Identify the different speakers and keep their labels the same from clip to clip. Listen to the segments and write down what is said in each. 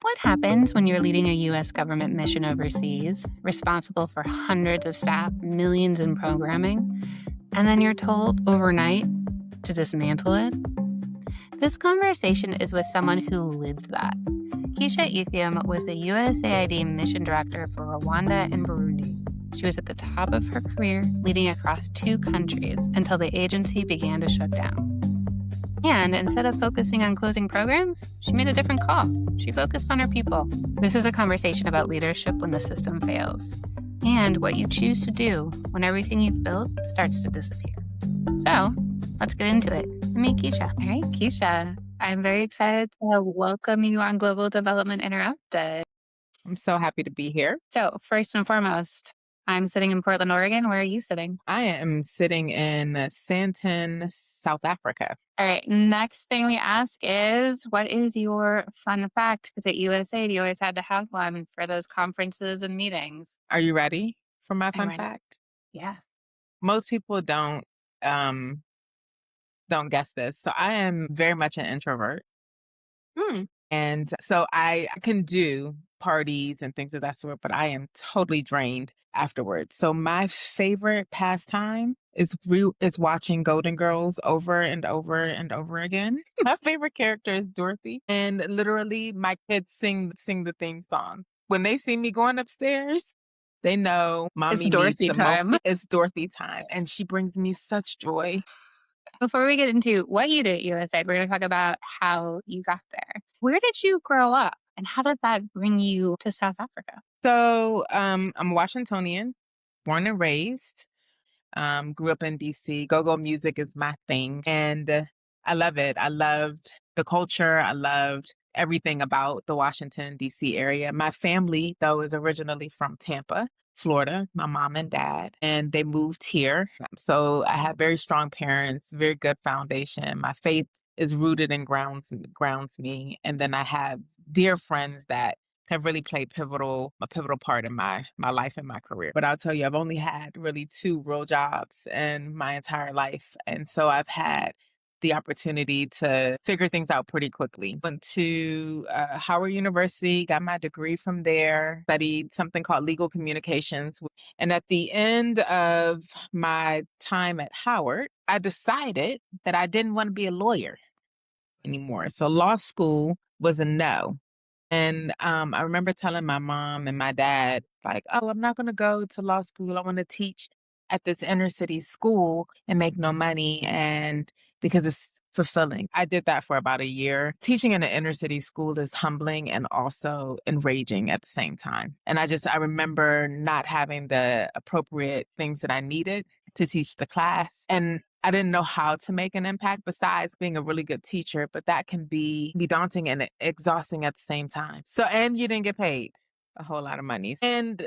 Speaker 1: What happens when you're leading a U.S. government mission overseas, responsible for hundreds of staff, millions in programming, and then you're told overnight to dismantle it? This conversation is with someone who lived that. Keisha Ethium was the USAID Mission Director for Rwanda and Burundi. She was at the top of her career, leading across 2 countries until the agency began to shut down. And instead of focusing on closing programs, she made a different call. She focused on her people. This is a conversation about leadership when the system fails, and what you choose to do when everything you've built starts to disappear. So, let's get into it. Meet Keisha. All right, Keisha, I'm very excited to welcome you on Global Development Interrupted.
Speaker 2: I'm so happy to be here.
Speaker 1: So, first and foremost, I'm sitting in Portland, Oregon. Where are you sitting?
Speaker 2: I am sitting in Sandton, South Africa.
Speaker 1: All right, next thing we ask is, what is your fun fact? Because at USAID, you always had to have one for those conferences and meetings.
Speaker 2: Are you ready for my
Speaker 1: I'm
Speaker 2: fun
Speaker 1: ready.
Speaker 2: fact?
Speaker 1: Yeah.
Speaker 2: Most people don't guess this. So I am very much an introvert. And so I can do parties and things of that sort, but I am totally drained afterwards. So my favorite pastime is watching Golden Girls over and over and over again. My favorite character is Dorothy, and literally my kids sing the theme song. When they see me going upstairs, they know mommy
Speaker 1: It's Dorothy
Speaker 2: needs some
Speaker 1: time.
Speaker 2: It's Dorothy time, and she brings me such joy.
Speaker 1: Before we get into what you did at USAID, we're going to talk about how you got there. Where did you grow up, and how did that bring you to South Africa?
Speaker 2: So I'm a Washingtonian, born and raised. Grew up in DC. Go-go music is my thing, and I love it. I loved the culture. I loved everything about the Washington, DC area. My family, though, is originally from Tampa, Florida, my mom and dad, and they moved here. So I have very strong parents, very good foundation. My faith is rooted and grounds me. And then I have dear friends that have really played a pivotal part in my life and my career. But I'll tell you, I've only had really 2 real jobs in my entire life. And so I've had the opportunity to figure things out pretty quickly. Went to Howard University, got my degree from there, studied something called legal communications. And at the end of my time at Howard, I decided that I didn't want to be a lawyer anymore. So law school was a no. And I remember telling my mom and my dad, like, oh, I'm not going to go to law school. I want to teach at this inner city school and make no money, and because it's fulfilling. I did that for about a year. Teaching in an inner city school is humbling and also enraging at the same time. And I remember not having the appropriate things that I needed to teach the class. And I didn't know how to make an impact besides being a really good teacher, but that can be daunting and exhausting at the same time. So, and you didn't get paid a whole lot of money. And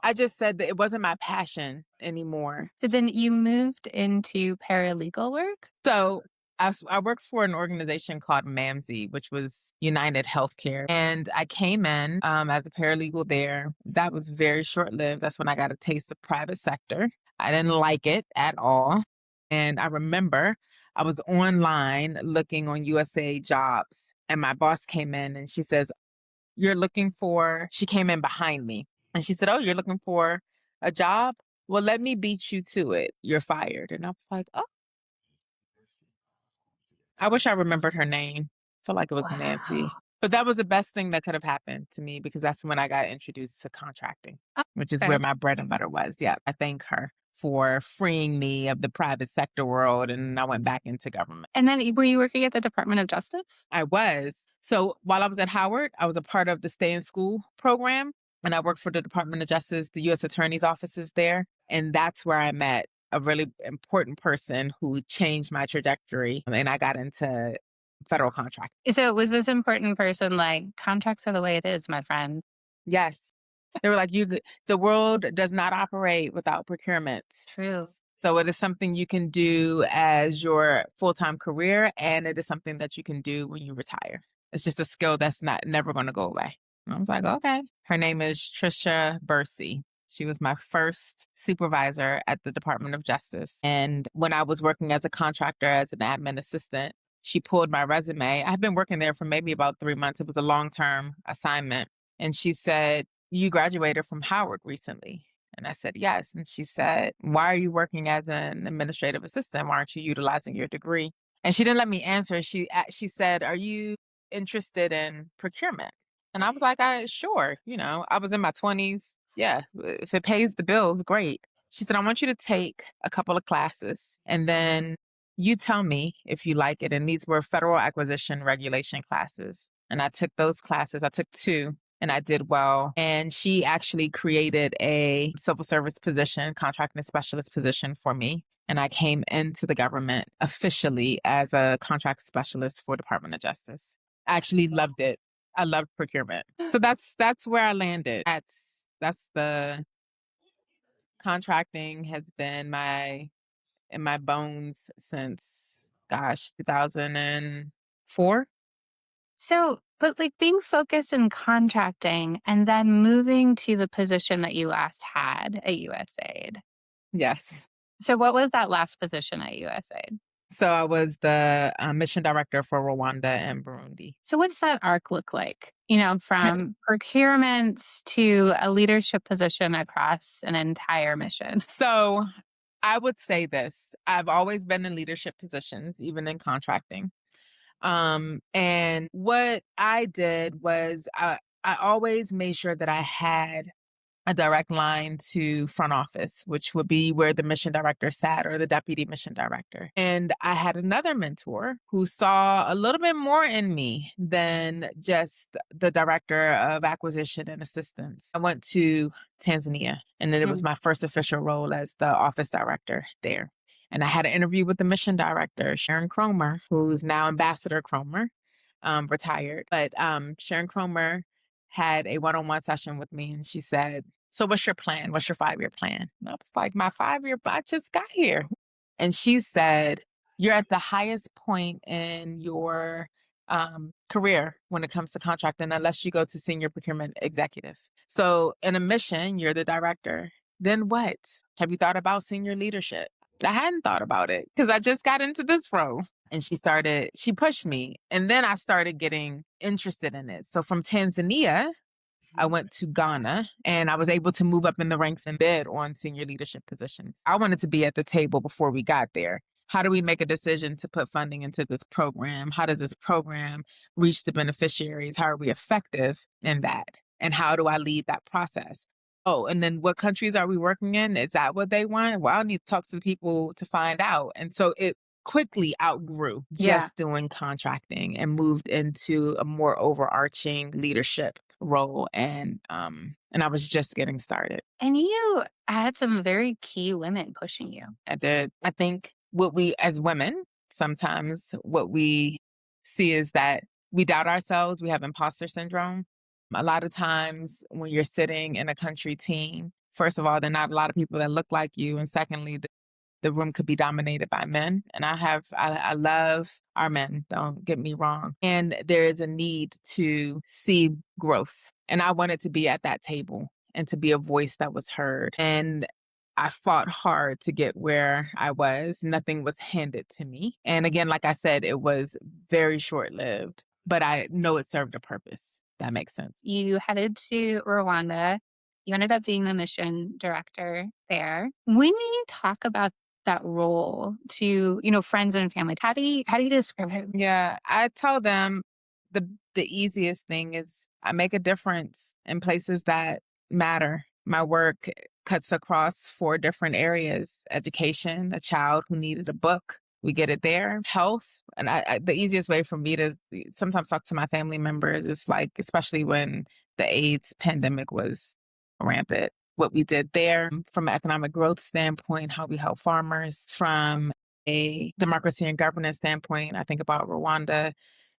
Speaker 2: I just said that it wasn't my passion anymore.
Speaker 1: So then you moved into paralegal work?
Speaker 2: So I worked for an organization called MAMSI, which was United Healthcare. And I came in as a paralegal there. That was very short-lived. That's when I got a taste of private sector. I didn't like it at all. And I remember I was online looking on USA Jobs, and my boss came in and she says, she came in behind me and she said, oh, you're looking for a job? Well, let me beat you to it. You're fired. And I was like, oh. I wish I remembered her name. I feel like it was Nancy. But that was the best thing that could have happened to me, because that's when I got introduced to contracting, which is where my bread and butter was. Yeah, I thank her for freeing me of the private sector world, and I went back into government.
Speaker 1: And then were you working at the Department of Justice?
Speaker 2: I was. So while I was at Howard, I was a part of the Stay in School program, and I worked for the Department of Justice, the U.S. Attorney's offices there. And that's where I met a really important person who changed my trajectory, and I got into federal contract.
Speaker 1: So was this important person like, contracts are the way it is, my friend?
Speaker 2: Yes. They were like, the world does not operate without procurement.
Speaker 1: True.
Speaker 2: So it is something you can do as your full-time career, and it is something that you can do when you retire. It's just a skill that's never going to go away. And I was like, okay. Her name is Trisha Bursey. She was my first supervisor at the Department of Justice. And when I was working as a contractor, as an admin assistant, she pulled my resume. I've been working there for maybe about 3 months. It was a long-term assignment. And she said, "You graduated from Howard recently." And I said, "Yes." And she said, "Why are you working as an administrative assistant? Why aren't you utilizing your degree?" And she didn't let me answer. She said, "Are you interested in procurement?" And I was like, sure. I was in my 20s. Yeah, if it pays the bills, great. She said, "I want you to take a couple of classes and then you tell me if you like it." And these were federal acquisition regulation classes. And I took those classes. I took two and I did well. And she actually created a civil service position, contracting specialist position for me. And I came into the government officially as a contract specialist for Department of Justice. I actually loved it. I loved procurement. So that's where I landed. That's the contracting has been in my bones since, gosh, 2004.
Speaker 1: So, but like being focused in contracting and then moving to the position that you last had at USAID.
Speaker 2: Yes.
Speaker 1: So, what was that last position at USAID?
Speaker 2: So I was the mission director for Rwanda and Burundi.
Speaker 1: So, what's that arc look like? From procurements to a leadership position across an entire mission.
Speaker 2: So I would say this: I've always been in leadership positions, even in contracting. And what I did was I always made sure that I had a direct line to front office, which would be where the mission director sat or the deputy mission director. And I had another mentor who saw a little bit more in me than just the director of acquisition and assistance. I went to Tanzania, and then it was my first official role as the office director there. And I had an interview with the mission director, Sharon Cromer, who's now Ambassador Cromer, retired. But Sharon Cromer had a one-on-one session with me, and she said, "So what's your plan? What's your 5-year plan?" And I was like, "My 5-year plan, I just got here." And she said, "You're at the highest point in your career when it comes to contracting, unless you go to senior procurement executive. So in a mission, you're the director. Then what? Have you thought about senior leadership?" I hadn't thought about it because I just got into this role. And she pushed me. And then I started getting interested in it. So from Tanzania, I went to Ghana and I was able to move up in the ranks and bid on senior leadership positions. I wanted to be at the table before we got there. How do we make a decision to put funding into this program? How does this program reach the beneficiaries? How are we effective in that? And how do I lead that process? Oh, and then what countries are we working in? Is that what they want? Well, I need to talk to the people to find out. And so it quickly outgrew just doing contracting and moved into a more overarching leadership role. And I was just getting started.
Speaker 1: And you had some very key women pushing you.
Speaker 2: I did. I think what we as women, sometimes what we see is that we doubt ourselves. We have imposter syndrome. A lot of times when you're sitting in a country team, first of all, there are not a lot of people that look like you. And secondly, the room could be dominated by men. And I love our men, don't get me wrong. And there is a need to see growth. And I wanted to be at that table and to be a voice that was heard. And I fought hard to get where I was. Nothing was handed to me. And again, like I said, it was very short lived, but I know it served a purpose. That makes sense.
Speaker 1: You headed to Rwanda. You ended up being the mission director there. When you talk about that role to, friends and family, how do you describe it?
Speaker 2: Yeah, I tell them the easiest thing is I make a difference in places that matter. My work cuts across 4 different areas: education, a child who needed a book, we get it there; health, and the easiest way for me to sometimes talk to my family members is like, especially when the AIDS pandemic was rampant, what we did there from an economic growth standpoint, how we help farmers. From a democracy and governance standpoint, I think about Rwanda,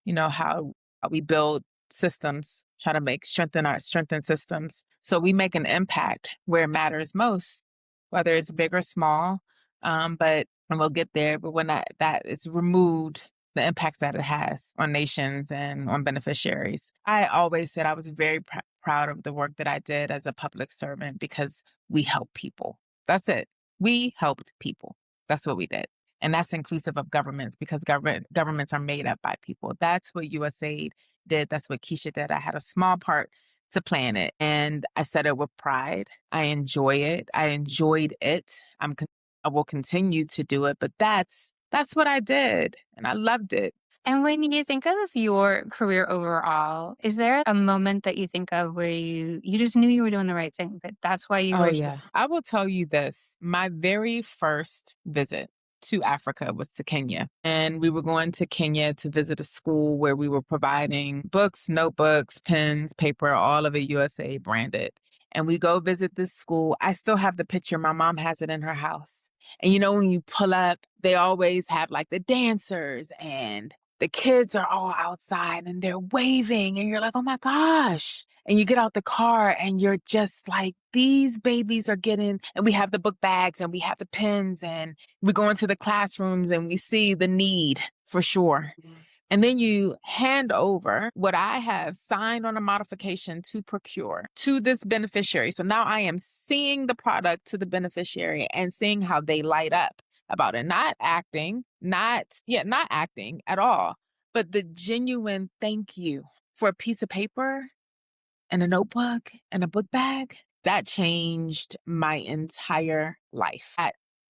Speaker 2: how we build systems, try to strengthen systems. So we make an impact where it matters most, whether it's big or small. And we'll get there. But when that is removed, the impacts that it has on nations and on beneficiaries. I always said I was very proud of the work that I did as a public servant because we help people. That's it. We helped people. That's what we did. And that's inclusive of governments, because governments are made up by people. That's what USAID did. That's what Keisha did. I had a small part to plan it, and I said it with pride. I enjoy it. I enjoyed it. I will continue to do it, but that's what I did, and I loved it.
Speaker 1: And when you think of your career overall, is there a moment that you think of where you just knew you were doing the right thing, that that's why you
Speaker 2: Oh,
Speaker 1: were
Speaker 2: yeah. I will tell you this. My very first visit to Africa was to Kenya. And we were going to Kenya to visit a school where we were providing books, notebooks, pens, paper, all of it USA branded. And we go visit this school. I still have the picture. My mom has it in her house. And you know, when you pull up, they always have like the dancers, and the kids are all outside and they're waving, and you're like, oh my gosh. And you get out the car and you're just like, these babies are getting, and we have the book bags and we have the pens, and we go into the classrooms and we see the need for sure. And then you hand over what I have signed on a modification to procure to this beneficiary. So now I am seeing the product to the beneficiary and seeing how they light up about it. Not acting, not acting at all, but the genuine thank you for a piece of paper and a notebook and a book bag. That changed my entire life.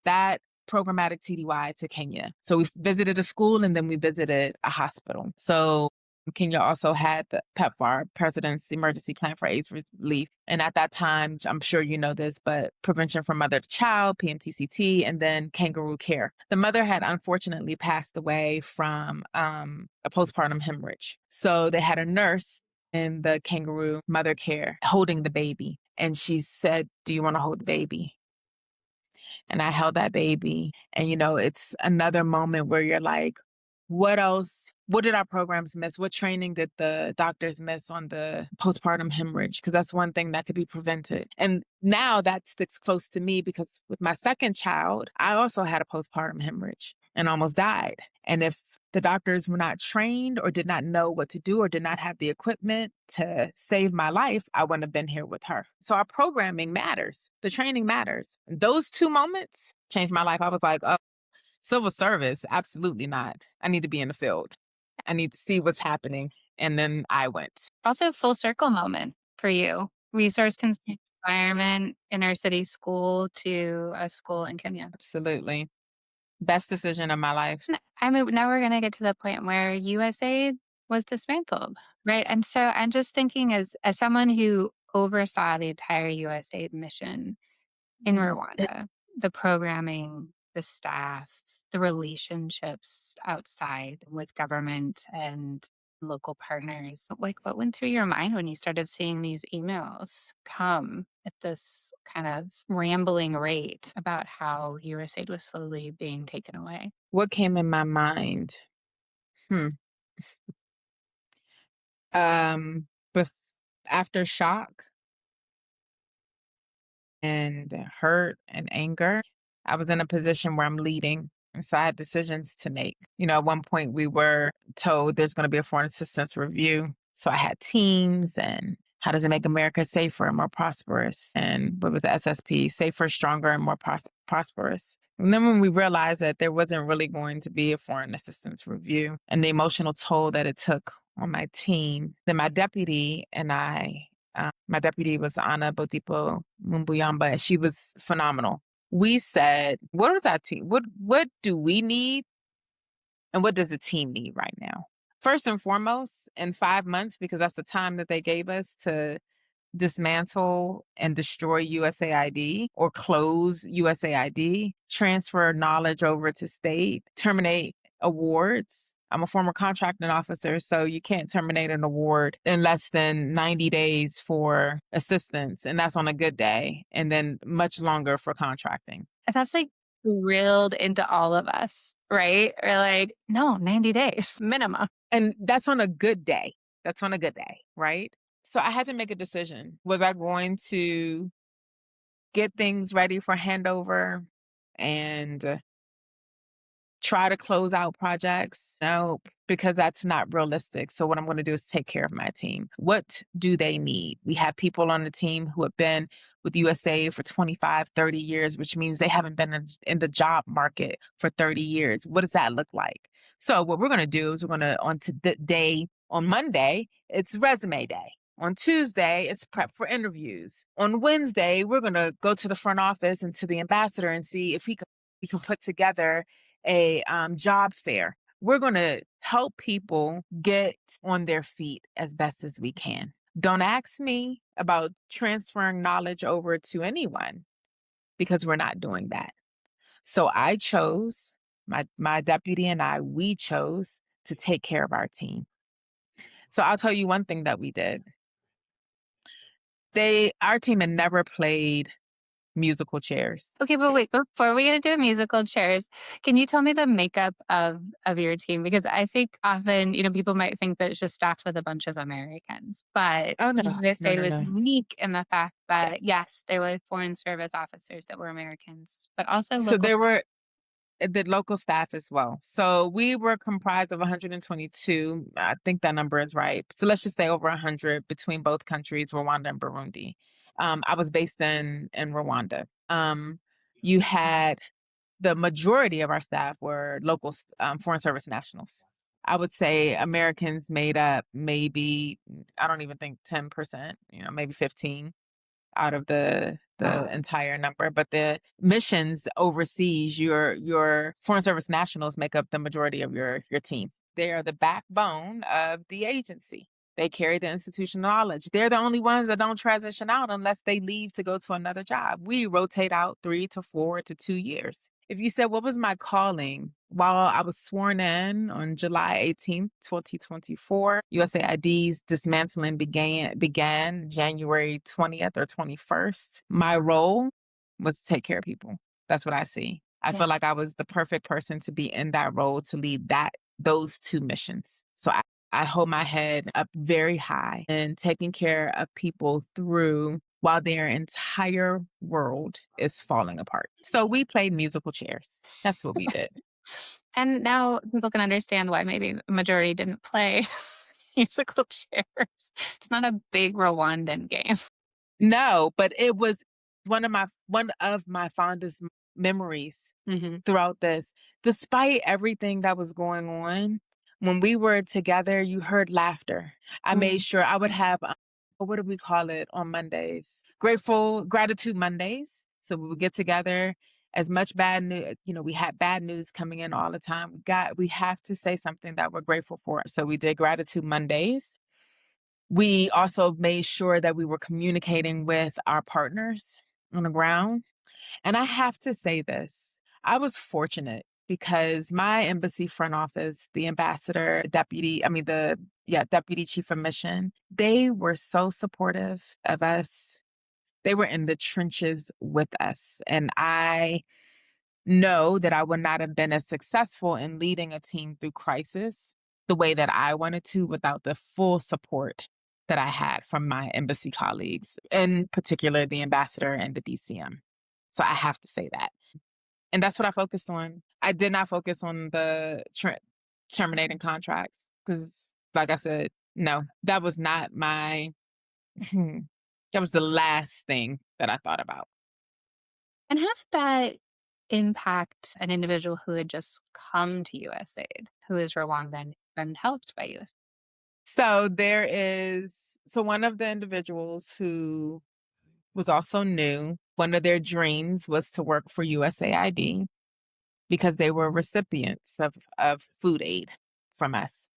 Speaker 2: That programmatic TDY to Kenya. So we visited a school and then we visited a hospital. So Kenya also had the PEPFAR, President's Emergency Plan for AIDS Relief. And at that time, I'm sure you know this, but prevention from mother to child, PMTCT, and then kangaroo care. The mother had unfortunately passed away from a postpartum hemorrhage. So they had a nurse in the kangaroo mother care holding the baby. And she said, do you want to hold the baby? And I held that baby. And, you know, it's another moment where you're like, what else? What did our programs miss? What training did the doctors miss on the postpartum hemorrhage? Because that's one thing that could be prevented. And now that sticks close to me, because with my second child, I also had a postpartum hemorrhage and almost died. And if the doctors were not trained or did not know what to do or did not have the equipment to save my life, I wouldn't have been here with her. So our programming matters. The training matters. Those two moments changed my life. I was like, oh, civil service, absolutely not. I need to be in the field. I need to see what's happening. And then I went.
Speaker 1: Also, full circle moment for you. Resource constrained environment, inner city school to a school in Kenya.
Speaker 2: Absolutely. Best decision of my life.
Speaker 1: I mean, now we're going to get to the point where USAID was dismantled, right? And so I'm just thinking, as someone who oversaw the entire USAID mission in Rwanda, the programming, the staff, the relationships outside with government and local partners. Like, what went through your mind when you started seeing these emails come at this kind of rambling rate about how USAID was slowly being taken away?
Speaker 2: What came in my mind? Bef- After shock and hurt and anger, I was in a position where I'm leading. And so I had decisions to make. You know, at one point we were told there's going to be a foreign assistance review. So I had teams, and how does it make America safer and more prosperous? And what was the SSP? Safer, stronger, and more prosperous. And then when we realized that there wasn't really going to be a foreign assistance review, and the emotional toll that it took on my team, then my deputy and I, my deputy was Anna Botipo Mumbuyamba. She was phenomenal. We said, what is our team? What do we need? And what does the team need right now? First and foremost, in 5 months, because that's the time that they gave us to dismantle and destroy USAID or close USAID, transfer knowledge over to state, terminate awards. I'm a former contracting officer, so you can't terminate an award in less than 90 days for assistance, and that's on a good day, and then much longer for contracting.
Speaker 1: And that's like drilled into all of us, right? Or like, no, 90 days minimum.
Speaker 2: And that's on a good day. That's on a good day, right? So I had to make a decision. Was I going to get things ready for handover and try to close out projects. No, because that's not realistic. So what I'm going to do is take care of my team. What do they need? We have people on the team who have been with USAID for 25, 30 years, which means they haven't been in the job market for 30 years. What does that look like? So what we're going to do is we're going to, on Monday, it's resume day. On Tuesday, it's prep for interviews. On Wednesday, we're going to go to the front office and to the ambassador and see if we can put together a job fair. We're going to help people get on their feet as best as we can. Don't ask me about transferring knowledge over to anyone because we're not doing that. So I chose, my deputy and we chose to take care of our team. So I'll tell you one thing that we did. Our team had never played musical chairs.
Speaker 1: Okay, but wait, before we get into musical chairs, can you tell me the makeup of your team? Because I think often, people might think that it's just staffed with a bunch of Americans, but
Speaker 2: Oh, no.
Speaker 1: USAID was
Speaker 2: No.
Speaker 1: unique in the fact that, yes, there were foreign service officers that were Americans, but also
Speaker 2: So
Speaker 1: local.
Speaker 2: there were the local staff as well. So we were comprised of 122. I think that number is right. So let's just say over 100 between both countries, Rwanda and Burundi. I was based in Rwanda. You had the majority of our staff were local foreign service nationals. I would say Americans made up maybe, I don't even think 10%, maybe 15 out of the entire number. But the missions overseas, your foreign service nationals make up the majority of your team. They are the backbone of the agency. They carry the institutional knowledge. They're the only ones that don't transition out unless they leave to go to another job. We rotate out 3 to 4 to 2 years. If you said, what was my calling? While I was sworn in on July 18th, 2024, USAID's dismantling began January 20th or 21st. My role was to take care of people. That's what I see. I feel like I was the perfect person to be in that role to lead those two missions. So I hold my head up very high and taking care of people through while their entire world is falling apart. So we played musical chairs. That's what we did.
Speaker 1: And now people can understand why maybe the majority didn't play musical chairs. It's not a big Rwandan game.
Speaker 2: No, but it was one of my fondest memories throughout this. Despite everything that was going on, when we were together, you heard laughter. I made sure I would have, what do we call it on Mondays? Gratitude Mondays. So we would get together. As much bad news, we had bad news coming in all the time. We have to say something that we're grateful for. So we did Gratitude Mondays. We also made sure that we were communicating with our partners on the ground. And I have to say this, I was fortunate because my embassy front office, the ambassador, deputy chief of mission, they were so supportive of us. They were in the trenches with us. And I know that I would not have been as successful in leading a team through crisis the way that I wanted to without the full support that I had from my embassy colleagues, in particular the ambassador and the DCM. So I have to say that. And that's what I focused on. I did not focus on the terminating contracts because, like I said, no, that was not that was the last thing that I thought about.
Speaker 1: And how did that impact an individual who had just come to USAID, who is Rwandan and helped by USAID?
Speaker 2: So one of the individuals who was also new, one of their dreams was to work for USAID because they were recipients of food aid from us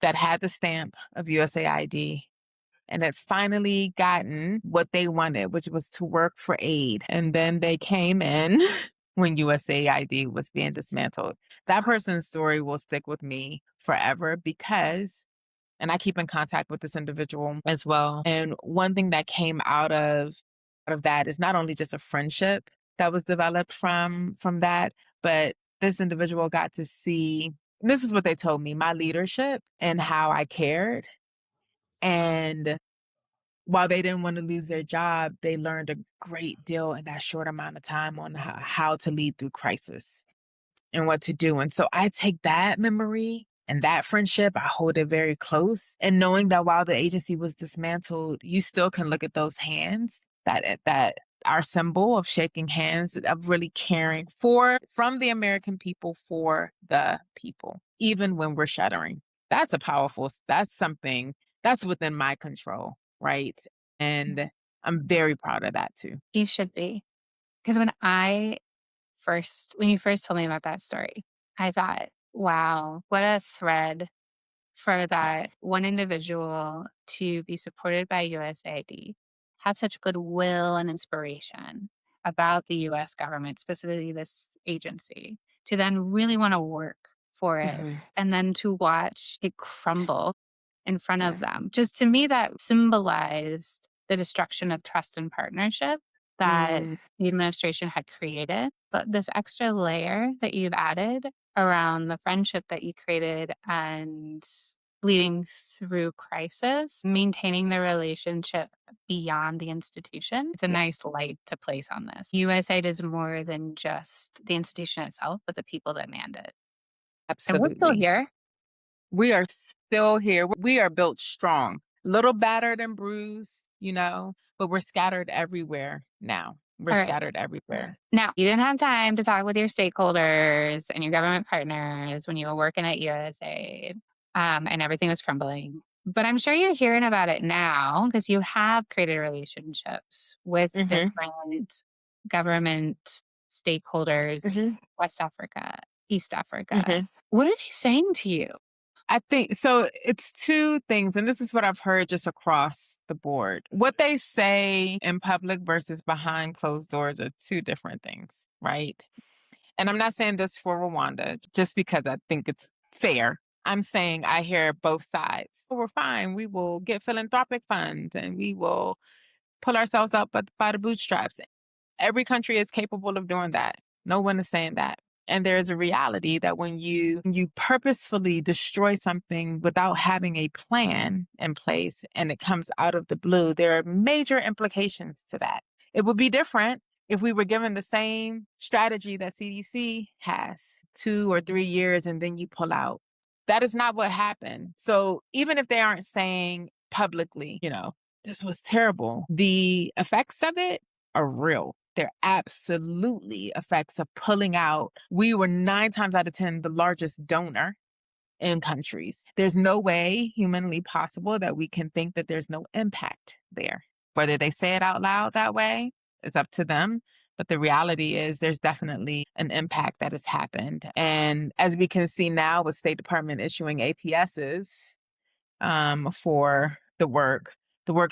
Speaker 2: that had the stamp of USAID and had finally gotten what they wanted, which was to work for aid. And then they came in when USAID was being dismantled. That person's story will stick with me forever because, and I keep in contact with this individual as well. And one thing that came out of that is not only just a friendship that was developed from that, but this individual got to see, this is what they told me, my leadership and how I cared. And while they didn't want to lose their job, they learned a great deal in that short amount of time on how to lead through crisis. and what to do. And so I take that memory and that friendship, I hold it very close. And knowing that while the agency was dismantled, you still can look at those hands, that our symbol of shaking hands, of really caring from the American people for the people, even when we're shuddering. That's something that's within my control, right? And I'm very proud of that too.
Speaker 1: You should be. Because when you first told me about that story, I thought, wow, what a thread for that one individual to be supported by USAID, have such goodwill and inspiration about the US government, specifically this agency, to then really want to work for it and then to watch it crumble in front of them. Just to me, that symbolized the destruction of trust and partnership that the administration had created. But this extra layer that you've added around the friendship that you created and leading through crisis, maintaining the relationship beyond the institution. It's a nice light to place on this. USAID is more than just the institution itself, but the people that manned it. And we're still
Speaker 2: Absolutely.
Speaker 1: here.
Speaker 2: We are still here. We are built strong, little battered and bruised, but we're scattered everywhere now. We're
Speaker 1: All right.
Speaker 2: scattered everywhere.
Speaker 1: Now, you didn't have time to talk with your stakeholders and your government partners when you were working at USAID, and everything was crumbling. But I'm sure you're hearing about it now because you have created relationships with different government stakeholders, West Africa, East Africa. What are they saying to you?
Speaker 2: I think so. It's two things, and this is what I've heard just across the board. What they say in public versus behind closed doors are two different things, right? And I'm not saying this for Rwanda just because I think it's fair. I'm saying I hear both sides. So we're fine. We will get philanthropic funds and we will pull ourselves up by the bootstraps. Every country is capable of doing that. No one is saying that. And there is a reality that when you purposefully destroy something without having a plan in place and it comes out of the blue, there are major implications to that. It would be different if we were given the same strategy that CDC has, 2 or 3 years, and then you pull out. That is not what happened. So even if they aren't saying publicly, this was terrible, the effects of it are real. They're absolutely effects of pulling out. We were 9 times out of 10 the largest donor in countries. There's no way humanly possible that we can think that there's no impact there. Whether they say it out loud that way, it's up to them. But the reality is there's definitely an impact that has happened. And as we can see now with State Department issuing APSs for the work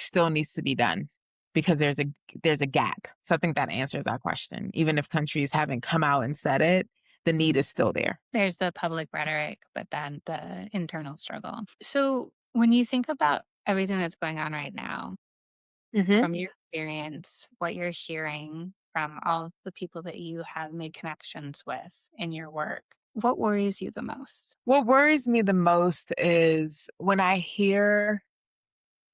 Speaker 2: still needs to be done because there's a gap. So I think that answers our question. Even if countries haven't come out and said it, the need is still there.
Speaker 1: There's the public rhetoric, but then the internal struggle. So when you think about everything that's going on right now, from your experience, what you're hearing from all the people that you have made connections with in your work, what worries you the most?
Speaker 2: What worries me the most is when I hear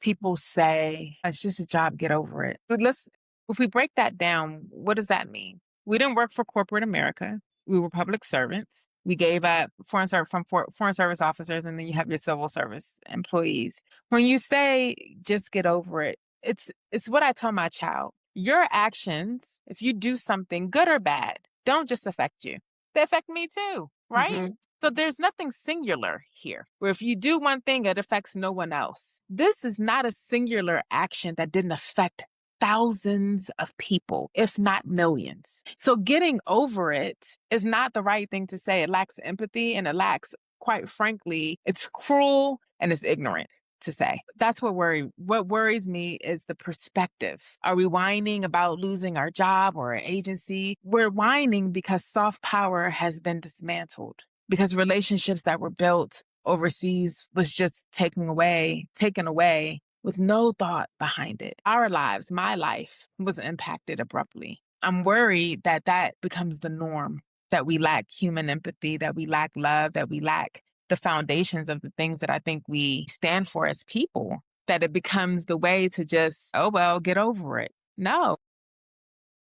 Speaker 2: people say, it's just a job, get over it. But if we break that down, what does that mean? We didn't work for corporate America. We were public servants. We gave up foreign service officers, and then you have your civil service employees. When you say just get over it, it's what I tell my child. Your actions, if you do something good or bad, don't just affect you. They affect me too, right? So there's nothing singular here, where if you do one thing, it affects no one else. This is not a singular action that didn't affect thousands of people, if not millions. So getting over it is not the right thing to say. It lacks empathy and it lacks, quite frankly, it's cruel and it's ignorant to say. That's what worries me is the perspective. Are we whining about losing our job or our agency? We're whining because soft power has been dismantled, because relationships that were built overseas was just taken away with no thought behind it. Our lives, my life, was impacted abruptly. I'm worried that that becomes the norm, that we lack human empathy, that we lack love, that we lack the foundations of the things that I think we stand for as people, that it becomes the way to just, oh, well, get over it. No,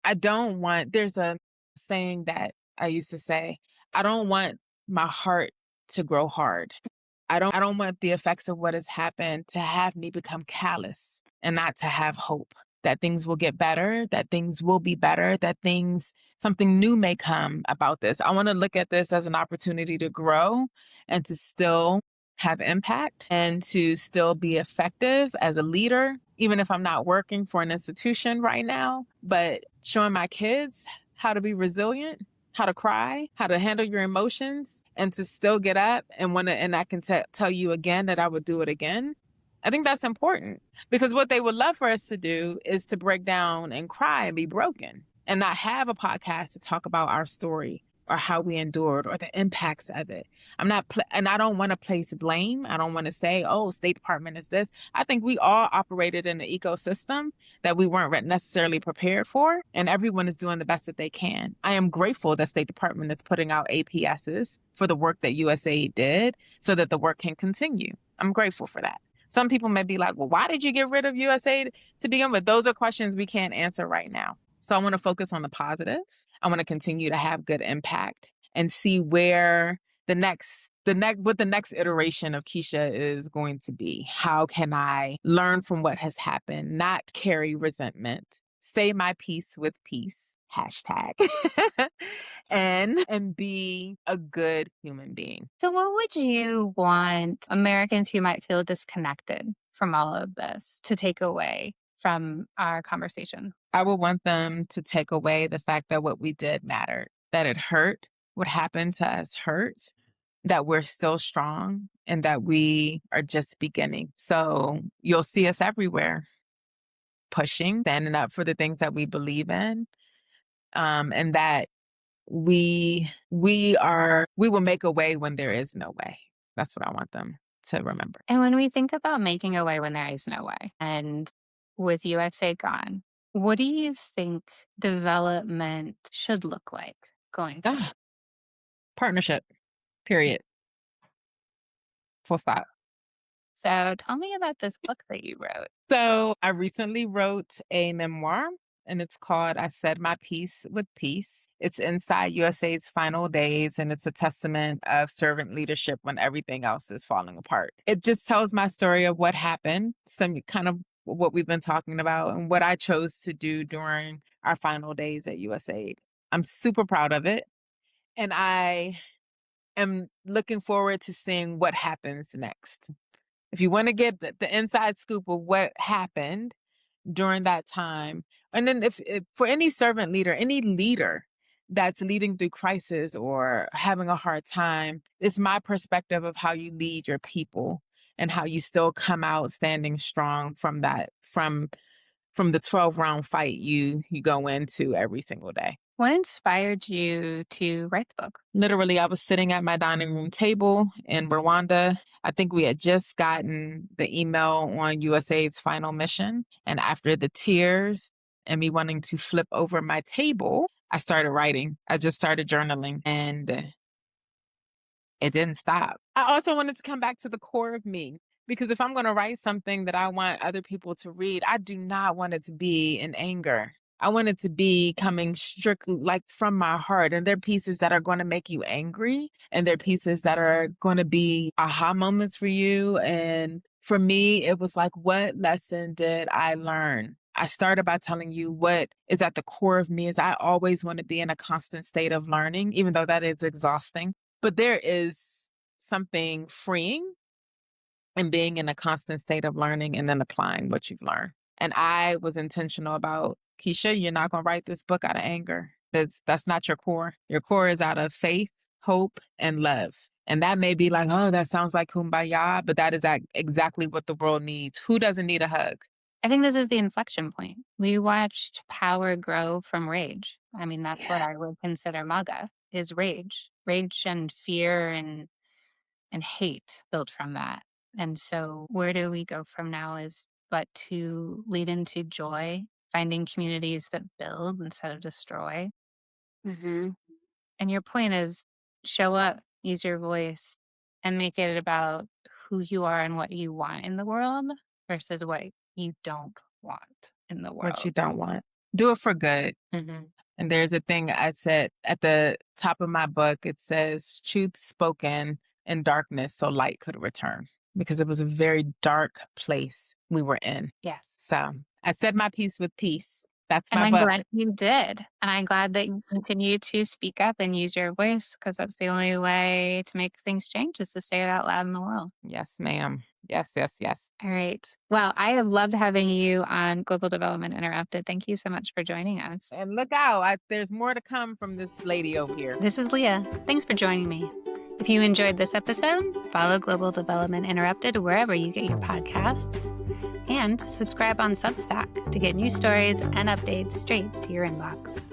Speaker 2: I don't want, there's a saying that I used to say, I don't want my heart to grow hard. I don't want the effects of what has happened to have me become callous and not to have hope that things will get better, that things will be better, that something new may come about this. I want to look at this as an opportunity to grow and to still have impact and to still be effective as a leader, even if I'm not working for an institution right now, but showing my kids how to be resilient, how to cry, how to handle your emotions, and to still get up and and I can tell you again that I would do it again. I think that's important because what they would love for us to do is to break down and cry and be broken and not have a podcast to talk about our story or how we endured or the impacts of it. And I don't want to place blame. I don't want to say, oh, State Department is this. I think we all operated in an ecosystem that we weren't necessarily prepared for, and everyone is doing the best that they can. I am grateful that State Department is putting out APSs for the work that USAID did so that the work can continue. I'm grateful for that. Some people may be like, well, why did you get rid of USAID to begin with? Those are questions we can't answer right now. So I want to focus on the positive. I want to continue to have good impact and see where what the next iteration of Keisha is going to be. How can I learn from what has happened, not carry resentment, say my piece with peace, hashtag, and be a good human being.
Speaker 1: So, what would you want Americans who might feel disconnected from all of this to take away from our conversation?
Speaker 2: I would want them to take away the fact that what we did mattered, that it hurt, what happened to us hurt, that we're still strong, and that we are just beginning. So you'll see us everywhere, pushing, standing up for the things that we believe in, and that we will make a way when there is no way. That's what I want them to remember.
Speaker 1: And when we think about making a way when there is no way, and with USA gone, what do you think development should look like going forward?
Speaker 2: Partnership, period. Full stop.
Speaker 1: So tell me about this book that you wrote.
Speaker 2: So I recently wrote a memoir, and it's called I Said My Piece with Peace. It's inside USAID's final days, and it's a testament of servant leadership when everything else is falling apart. It just tells my story of what happened, some kind of what we've been talking about, and what I chose to do during our final days at USAID. I'm super proud of it, and I am looking forward to seeing what happens next. If you want to get the inside scoop of what happened during that time, and then if for any servant leader, any leader that's leading through crisis or having a hard time, it's my perspective of how you lead your people and how you still come out standing strong from the 12-round fight you go into every single day.
Speaker 1: What inspired you to write the book?
Speaker 2: Literally, I was sitting at my dining room table in Rwanda. I think we had just gotten the email on USAID's final mission. And after the tears and me wanting to flip over my table, I started writing. I just started journaling, and it didn't stop. I also wanted to come back to the core of me, because if I'm going to write something that I want other people to read, I do not want it to be in anger. I want it to be coming strictly like from my heart. And there are pieces that are going to make you angry, and there are pieces that are going to be aha moments for you. And for me, it was like, what lesson did I learn? I started by telling you what is at the core of me is I always want to be in a constant state of learning, even though that is exhausting. But there is something freeing in being in a constant state of learning and then applying what you've learned. And I was intentional about, Keisha, you're not going to write this book out of anger. That's not your core. Your core is out of faith, hope, and love. And that may be like, oh, that sounds like kumbaya, but that is exactly what the world needs. Who doesn't need a hug?
Speaker 1: I think this is the inflection point. We watched power grow from rage. I mean, that's what I would consider MAGA, is rage. Rage and fear and hate built from that. And so where do we go from now is but to lead into joy, finding communities that build instead of destroy.
Speaker 2: Mm-hmm.
Speaker 1: And your point is show up, use your voice, and make it about who you are and what you want in the world versus what you don't want in the world.
Speaker 2: What you don't want. Do it for good.
Speaker 1: Mm-hmm.
Speaker 2: And there's a thing I said at the top of my book, it says, truth spoken in darkness so light could return, because it was a very dark place we were in.
Speaker 1: Yes.
Speaker 2: So I said my piece with peace. That's
Speaker 1: And
Speaker 2: my
Speaker 1: I'm
Speaker 2: book.
Speaker 1: glad you did. And I'm glad that you continue to speak up and use your voice, because that's the only way to make things change, is to say it out loud in the world.
Speaker 2: Yes, ma'am. Yes, yes, yes.
Speaker 1: All right. Well, I have loved having you on Global Development Interrupted. Thank you so much for joining us.
Speaker 2: And look out, there's more to come from this lady over here.
Speaker 1: This is Leah. Thanks for joining me. If you enjoyed this episode, follow Global Development Interrupted wherever you get your podcasts, and subscribe on Substack to get new stories and updates straight to your inbox.